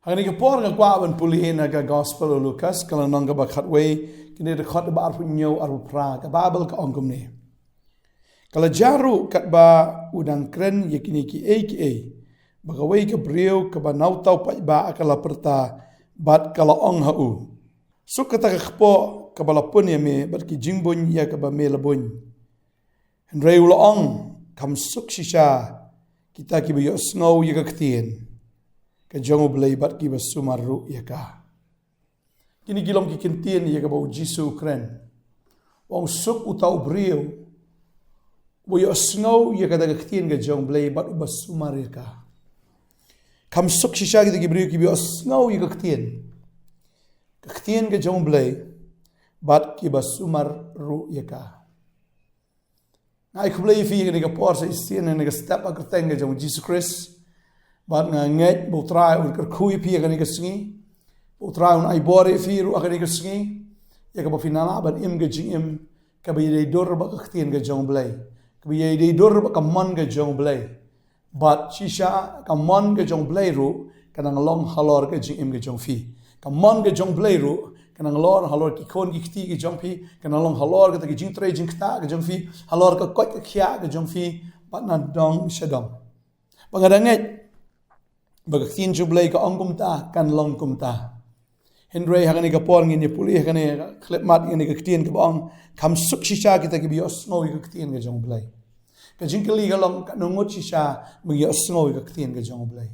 Hangni ka por nga kwa ban puli na ka Gospel of Lucas kala nang ka bakhatwe kini de khat ba arpunyo aru pra ka Bible ka ongkum ni. Kala jaru kat ba udang kren yakini ki bagawai ka brio ka ba nautaw pa ba akala perta bat kala ong hau. Sukata ka kpo ka balapun ya me bat ki jingbun ya ka ba me labun. Henry ula ong kam suk shisha kita ki ba sngow ya ka ktien. Ka jongo blay bat ki ba sumaru ya ka. Kini gilom ki kintien ya ka ba Jisu kren. Wong suk utaw brio. Wo sngow ya ka daga ktien ka jong blay bat ba sumaru ya ka. Kam suk shisha kita ki brio ki ba sngow ya ka ktien. Ka ktien ka jong blay bat ki ba sumaru ya ka. Ngai kublay fi ka por sa isien na ka step akateng ka jong Jesus Christ. Bat nga nget bo try un ker kui pi ka ni ka singi bo try un ai bore fi ru ka ni ka singi ya ka ba finala ban im ga jing im ka ba ye dor ba ka ktien ga jong blay ka ba ye dor ba ka man ga jong blay bat shisha ka man ga jong blay ru ka nang long halor ga jing im ga jong fi ka man ga jong blay ru ka nang lor halor ki kon ki kti ga jong fi ka nang long halor ga jing tre jing kta ga jong fi halor ka kot ka khia ga jong fi bat na dong shadong bangadanget bagaktin jublay ka ongkum ta kan longkum ta. Henry hagani ka por ngini puli hagani klepmat ngini ka ktien ka bang kam suk shisha kita ki bios ngoy ka ktien ka jong blay. Ka jingkali ka long ka nungut shisha magi osngoy ka ktien ka jong blay.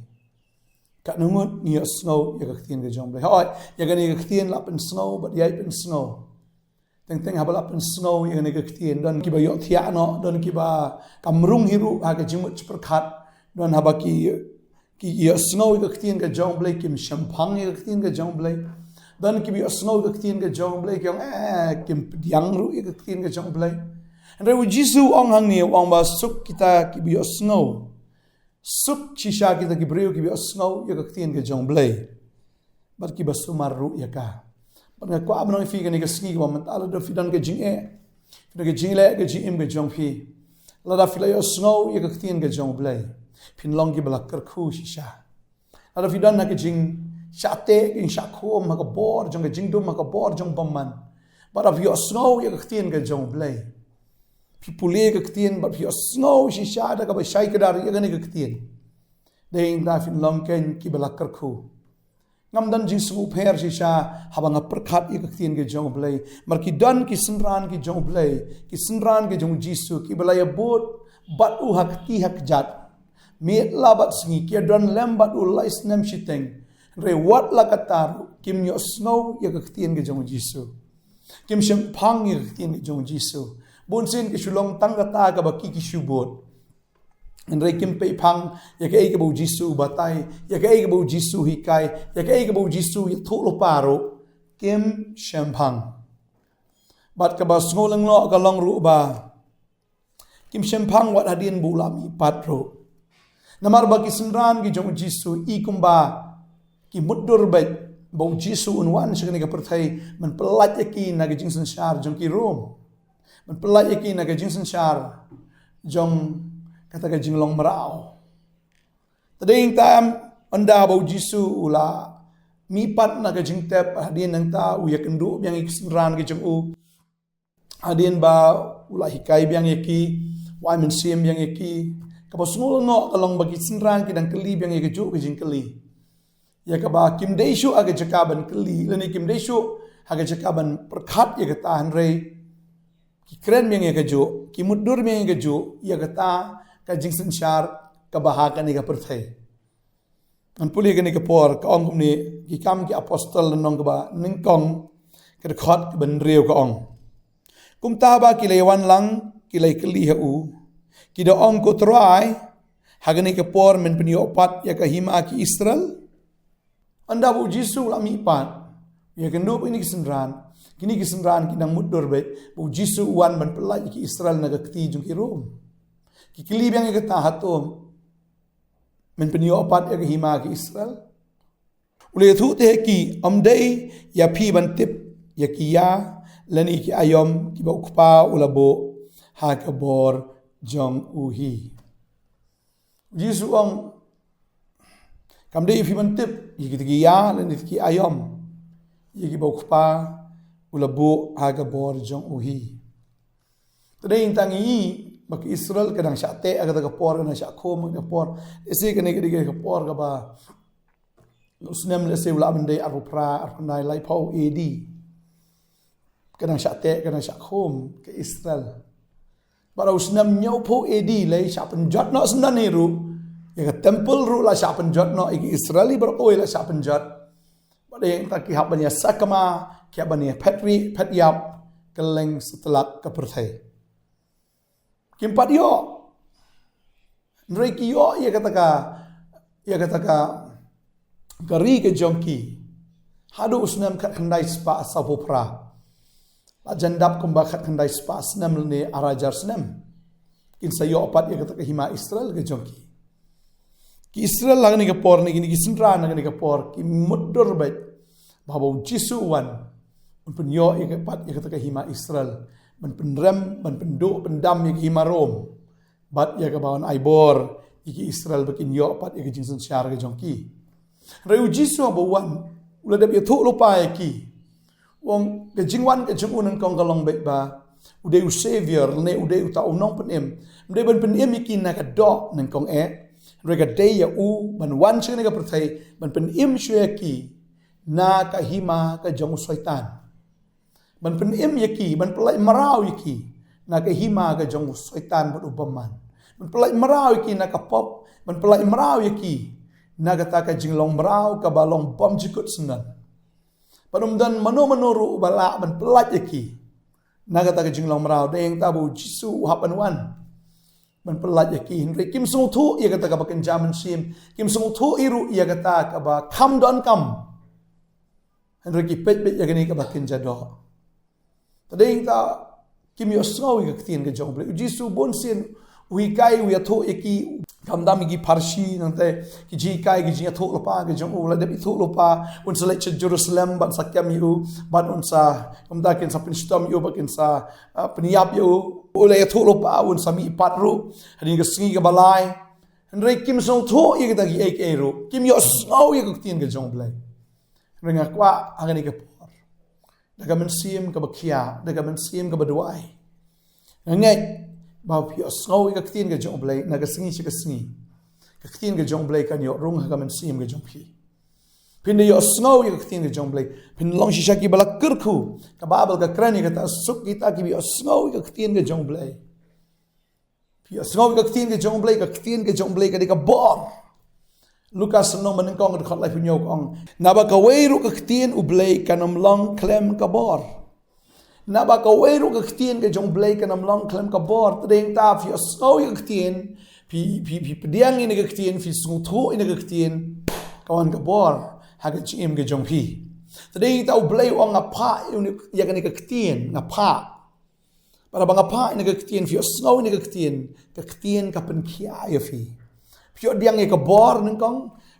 Ka nungut ni osngoy ka ktien ka jong blay. Hoy yagani ka ktien lapen snow but yai pen snow. Teng habal lapen snow yagani ka ktien don ki ba yo thiano don ki ba kamrung hiru ha ka jimut perkhat don habaki ki snow ka ktien ka jong blay kim champagne ka ktien ka jong blay dan ki bi snow ka ktien ka jong blay kyong kim yang ru ka ktien ka jong blay and re Jisu ong hang ni ong ba suk kita ki bi snow suk chisha kita ki breu ki bi snow ka ktien ka jong blay bar ki ba sumar ru ya ka par nga kwa abnong fi ka ni ka sngi ba mentala do fidan ka jing fidan ka jing le ka jing im ka jong fi la da fi la snow ka ktien ka jong blay pin long ki balak kerku shisha. Ada fidan nak jing shate in shakho maka bor jong jing dum maka bor jong bomman. But of your snow ya ktien ka jong blay. Pipule ka ktien but your snow shisha da ka ba shai ka dar ya ka ni ka ktien. Deng da fin long ken ki balak kerku. Ngam dan jing su pher shisha habang perkhat ya ka ktien ka jong blay. Mar ki dan ki senran ki jong blay. Ki senran ki jong Jisu ki balaya bot bat u hak ti hak jat. Me labat singi kia don lembat ulais nem shiteng re wat la katar kim yo snow ya ka ktien ke jong Jisu kim shem phang ya ka ktien ke jong Jisu bon sin ke shulong tang kata ka ba ki shubot re kim pe phang ya ka ke bo Jisu batai ya ka ke bo Jisu hikai ya ka ke bo Jisu ya thu lo paro kim shem phang bat ka ba snolang lo ka long ru ba kim shem phang wat hadin bulami patro namar bagi senran ki jong Jisu ikumba ki mudur baik bau Jisu unwan sekali ka perthai men pelat yaki na ki jing sanshar jong ki rom men pelat yaki na ki jing sanshar jong kata ka jing long marao tading tam anda bau Jisu ula mi pat na ka jing tep hadin nang ta u yakendu yang ik senran ki jong u hadin ba ula hikai biang yaki wai men sim yang yaki kapos ngul no kalong bagi senran kidang keli biang ye keju ke jing keli ya ka ba kim deishu aga jakaban keli leni kim deishu aga jakaban perkhat ye kata hanrei ki kren biang ye keju ki mudur biang ye keju ya kata ka jing senshar ka bahakan ye ka perthai an puli ke ni ka por ka ong ni ki kam ki apostol nong ka ba ningkong ka khat ban reu ka ong kum ta ba ki lewan lang ki lei keli ha u Kida ong ko try hagani ke por men peniopat ya ka hima ki Israel anda bu Jisu la mi pat ya kendo ini kisenran kini kisenran kidang mudur be bu Jisu wan men pelai ki Israel na kti jung ki Rom ki kili biang ka ta hatom men peniopat ya ka hima ki Israel ule thu te ki amdei ya phi ban tip ya ki ya lani ki ayom ki ba ukpa ulabo ha ka bor jong uhi Jisu ong Kam dei fi mantip yiki ya len ki ayom yiki bokpa ulabu haga bor jong uhi. Tadeng tangi bak Israel kadang syate aga ka por kana syakho ka por ese kene ka por ka ba usnem le se ula mendai arupra arpandai lai pau edi kadang syate kadang syakhom ke Israel bara usnem nyau pau edi lai syapen jot no senan ru ya ka temple ru la syapen jot no iki Israeli ber oi la syapen jot pada yang tak kihap banya sakama kihap banya petyap keleng setelak ke perthai kimpat yo nreki yo ia kata gari ke jongki hadu usnam kat khandai spa sapopra ajandap kumba kat khandai spa snam ne arajar snam kin sayo opat ia kata hima Israel ke jongki ki Israel lang ni ke por ni ki sinra ni ke por ki mudur bait bahawa jisu wan pun yo ia kata hima Israel man penrem man penduk pendam iki himarom bat ya kabawan aibor iki Israel bakin yo pat iki jingsun syar ke jongki reu jisu bawan ula dap yathuk lupa iki wong ke jingwan ke jungun kong kalong bet ba ude u savior ne ude u ta unong penem ude ban penem iki na ka dok nang kong rega day ya u ban wan chene ka perthai ban penem syeki na ka hima ka jong syaitan ban penem yaki ban pelai marau yaki na ka hima ka jong syaitan bot upaman ban pelai marau yaki na ka pop ban pelai marau yaki na ka ta ka jinglong marau ka balong bom jikut senan panum dan mano bala ban pelai yaki na ka ta ka jinglong marau deng tabu jisu hapan wan ban pelai yaki hindri kim sung thu ia kata ka bakin jaman sim kim sung thu iru ia kata ka ba kam don kam hindri ki pet yakani ka bakin jado tadeng ta kim yo sngawi ka ktien ka jong ble jisu bon sin wi kai wi atho eki kamdam gi parshi nante ki ji kai gi ji atho lopa ka jong ula de itho lopa un select Jerusalem ban sakyam yu ban unsa kamda ken sa pinstom yu bakin sa peniap yu ula atho lopa un sami patru hadin ka sngi ka balai henry kim song tho ye ka gi ek ero kim yo sngawi ka ktien ka jong ble renga kwa angani ka daga mensim ka bakia daga mensim ka baduai ngai ba pio sngawi ka ktien ka jong blai naga singi ka singi ka ktien ka jong blai kan yo rung ka mensim ka jong pi pin yo sngawi ka ktien ka jong blai pin long shisha ki bala kirku ka babal ka krani ka ta suk kita ki bi sngawi ka ktien ka jong blai pio sngawi ka ktien ka jong blai ka ka bor Lukas no menengkong dekat life nyo kong naba ka weiru ka ktien u blai kanam long klem ka bor naba ka weiru ka ktien ka jong blai kanam long klem ka bor tadeng ta fi asau ka ktien pi pediang ini ka ktien fi sungthu ini ka ktien kawan ka bor ha ka chim ka jong pi tadeng ta u blai ong apa ya ka ni ka ktien ngapa para bang apa ini ka ktien fi asau ini ka ktien ka pen kia ya fi pio diang e ka bor nengkong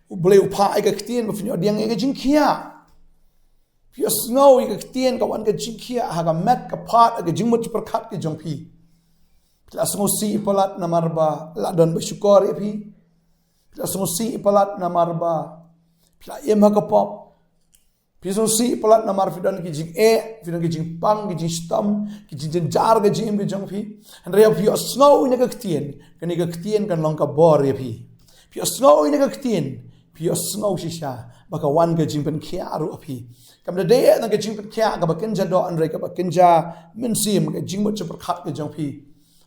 boleh upa e ka ktien pio diang e ka jingkia pio snow e ka ktien ka wan ka jingkia ha ka met ka pat ka jingmut perkat ke jongpi pila sengosi ipalat na marba la don bersyukur ya pi pila sengosi ipalat na marba pila em ha ka pop pila sengosi ipalat na mar fidan ki jing fidan ki jing pang ki jing stam ki jing jar ka jing ke jongpi andrea pio snow e ka ktien kan long ka bor ya pi pio snow ini ka ktien pio snow shisha baka wan ka jingpen kia aru api kam de na ka jingpen kia ka bakin ja do andre ka bakin ja min sim ka jingmut chapar khat ka jong pi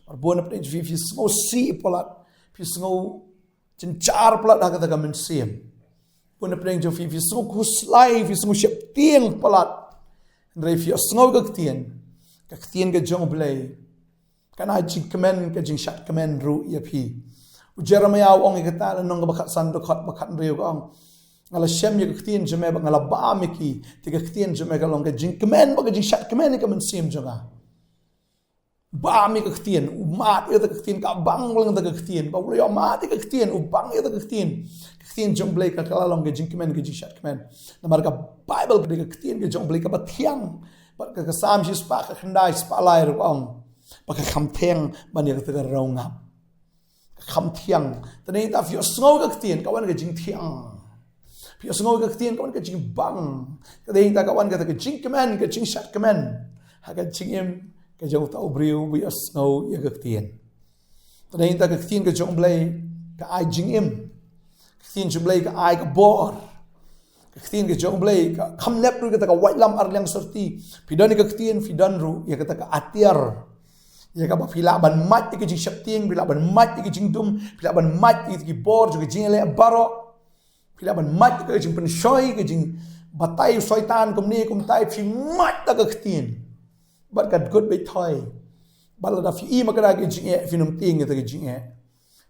ar bon apne fi snow si polat fi snow chin char polat ka ta min sim bon apne jo fi snow ku slai fi snow shep tieng polat andre fi snow ka ktien ka jong blai kana jing kemen ka jing shat kemen ru ya pi Jeremiah ong ikata nong bakat sandok bakat riu ong ngala shem ye ktien jeme ngala ba miki tiga ktien jeme ka long ka jing kemen ba ka jing shat kemen ka men sim jonga ba mi ka ktien u mat ye ka ktien ka bang lang ka ktien ba u yo mat ka ktien u bang ye ka ktien jong blai ka kala long ka jing kemen ka jing shat kemen na mar ka bible ka ktien ka jong blai ka ba thiang ba ka sam shi spa ka khandai spa lai ru ong ba ka kham theng ba ni ka ta rong ngap kham thiang tani ta fi sngo ka ktien ka wan ka jing thiang Pi osngau ka ktien kawan ka jing bang. Ka ding ta kawan ka ta ka jing kemen ka jing shat kemen. Ha ka jing em ka jong ta obriu bi osngau ya ka ktien. Ta ding ta ka ktien ka jong blai ka ai jing em. Ktien jong blai ka ai ka bor. Ka ktien ka jong blai ka kham lep ru ka ta ka white lam ar liang sorti. Pi dan ka ktien fi dan ru ya ka ta ka atiar. Ya ka ba fila ban mat ke jing shapting fila ban mat ke jing dum fila ban mat ke bor ke jing le baro fila ban mat ke jing penshoi ke jing batai syaitan kum ni kum tai fi mat ta ka ktien bat kat god be thoi bal da fi I makara ke jing e fi num ting ke jing e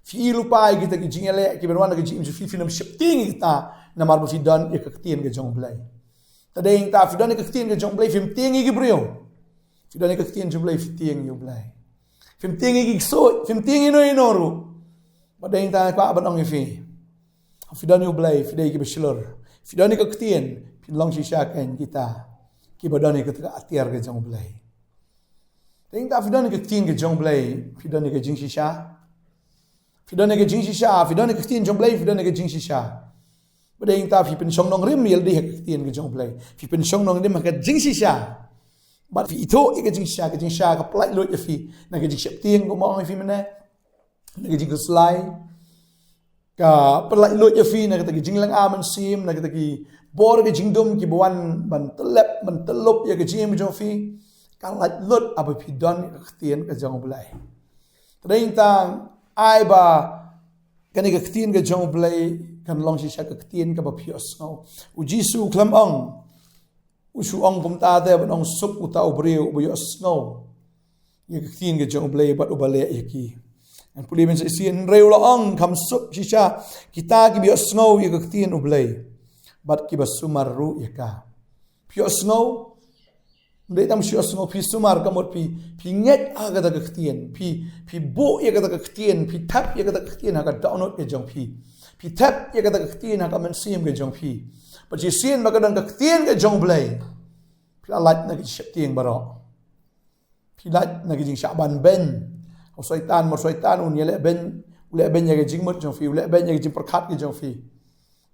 fi lupai ke jing le ke ban wan ke jing fi num shapting ta na mar fi dan e ka ktien ke jong blai ta ding ta fi dan ke ktien ke jong blai fi ting ke brio Fi dan ka ktien jom blai fi tieng yo blai. Fi tieng ki so, fi tieng ino inoru. Ba ding ta ka ban ong fi. Fi dan yo blai, fi dai ki bachelor. Fi dan ka ktien, fi long si sha kan kita. Ki ba dan ka ta atiar ka jong blai. Ding ta fi dan ka ktien ka jong blai, fi dan ka jing si sha. Fi dan ka jing si sha, fi dan ka ktien jong blai, fi dan ka jing si sha. Ba ding ta fi pen song nong rim yel di ka ktien ka jong blai. Fi pen song nong rim ka jing si sha. But fi ito ka jing sha ka plai lo fi na ka jing shep tieng ko mo fi mena na ka jing slai ka plai lo fi na ka jing lang aman sim na ka ki bor ka jing dum ki buan ban telep ban telop ya ka jing jo fi ka lai lot aba fi don ka ktien ka jong blai train tang ai ba ka ni ka ktien ka jong blai kan long si sha ka ktien ka ba phios no u jisu klam ong Usu ong kum ta de ban ong sup uta obreu bu yos no ye ktien ge jong blai bat ubale yaki an puli men se sien reu la ong kam sup shisha kita ki bios no ye ktien ublai bat ki basumar ru yaka pios no de tam shios no pi sumar kamot pi nget aga da ktien pi bo ye ga da ktien pi tap ye ga da ktien aga download ge jong pi tap ye ga da ktien aga men sim ge jong pi But you see in Magadang ka ktien ka jong blay. Pila light na kiship tieng baro. Pila light na kijing Shaban ben. O soitan un yele ben. Ule ben yaga jing mut jong fi. Ule ben yaga jing perkat ka jong fi.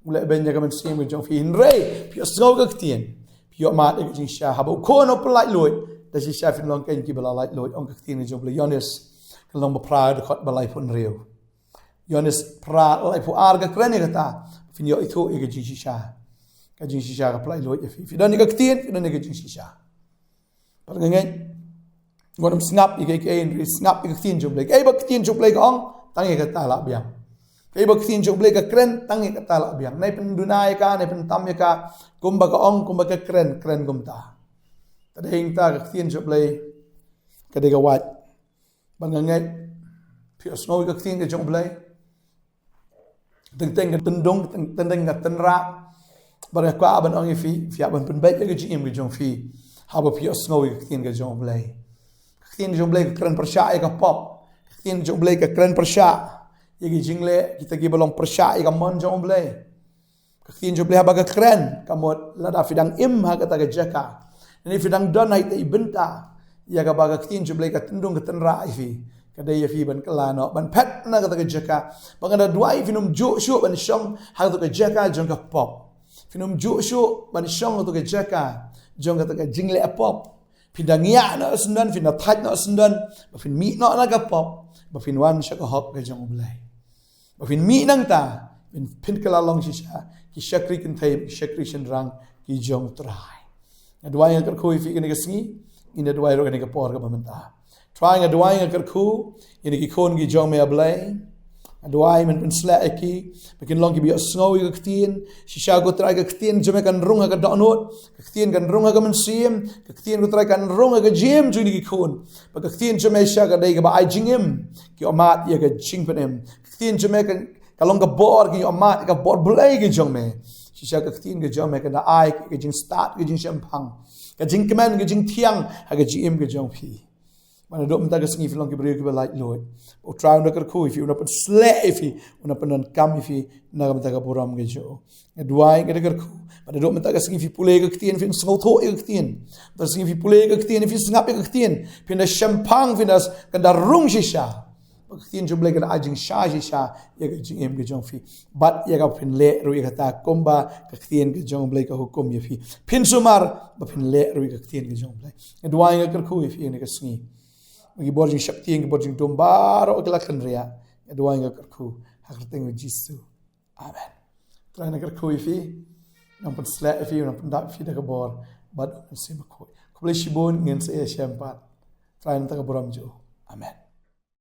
Ule ben yaga men sim ka jong fi. Hinray. Pia snow ka ktien. Pia mat yaga jing sha. Haba uko no pa light loy. Da si sha fin long ken ki bala light loy. Ong ka ktien ka jong blay. Yonis. Kalong ba pra dekot balay pun reo. Yonis pra lay pu arga kreni kata. Fin yo ito yaga jing sha. Ka jing shisha ka plai lo fi fi dan ka ktien fi dan ka jing shisha par ngai ngon snap i ke snap i ktien jom blai ai ba ktien jom blai ka ong tang ka ta la biang ai ba ktien jom blai ka kren tang ka ta la biang nai pen dunai ka nai pen tam ka kum ba ka ong kum ba ka kren kum ta ta ding ta ka ktien jom blai ka de ka wat ban ngai fi osno ka ktien ka jom blai teng ka tendong teng ka tenra Bara kwa aban ong fi aban pen baik ke jim ke jong fi haba pios no ke ktien ke jong blai ktien jong blai ke kran persya ka pop ktien jong blai ke kran persya ye ke jingle kita ki balong persya ka mon jong blai ktien jong blai haba ke kran kamot lada fidang im ha kata ke jaka ni fidang don hai te ibenta ya ka ba ktien jong blai ka tendung ke tenra fi kada ye fi ban kalano ban pet na kata ke jaka bangada duai finum jo shu ban shong ha to ke jaka jong ka pop Finum jushu ban shong to ke jaka jong ka ta jingle pop pindang ya na sundan fin that na sundan ba fin mi na na ka pop ba fin wan sha ka hop ka jong blai ba fin mi nang ta fin pin kala long sha ki shakri kin thai shakri shin rang ki jong trai adwai ka khoi fi ke sngi in adwai ro ke ka por ka bamanta trying adwai ka khu in ki khon ki jong me blai Adwai men pen sla eki bikin long ki bi snow ka ktien shisha go try ka ktien jome kan rung ka donot ka ktien kan rung ka men sim ka ktien go try kan rung ka jim ju ni ki khon ba ka ktien jome sha ka dai ka ba ai jingim ki omat ye ka ching penem ka ktien jome ka long ka bor ki omat ka bor blai ki jome shisha ka ktien ka jome ka da ai ka jing start ka jing champang ka jing kemen ka jing thiang ha ka jim ka jong phi Mana dok minta kesengi filong ki beriu ki belai loy. O try under kerku if you unapan slay if you unapan kam if you na minta ka puram ke jo. Ngeduai ke kerku. Mana dok minta kesengi fi pulai ke ktien fi sengau tho ke ktien. Kesengi fi pulai ke ktien fi sengap ke ktien. Fi na champang fi nas kanda rung shisha. Tin jom lagi ajing sha ya ga jing em ga jong fi bat ya ga phin le ru ya ta komba ka tin ga jong blai ka hukum ya fi phin sumar ba phin le ru ka tin ga jong blai adwai ga kar khu fi ne ka sngi gi borjing shakti ngi borjing dombar o kala kan ria adwai ga kar khu hakar teng jisu amen trai na kar khu fi nam pun sla fi nam pun da fi da ka bor bat sim khu ko blai shibon ngin se ya shampat trai na ta ka boram jo amen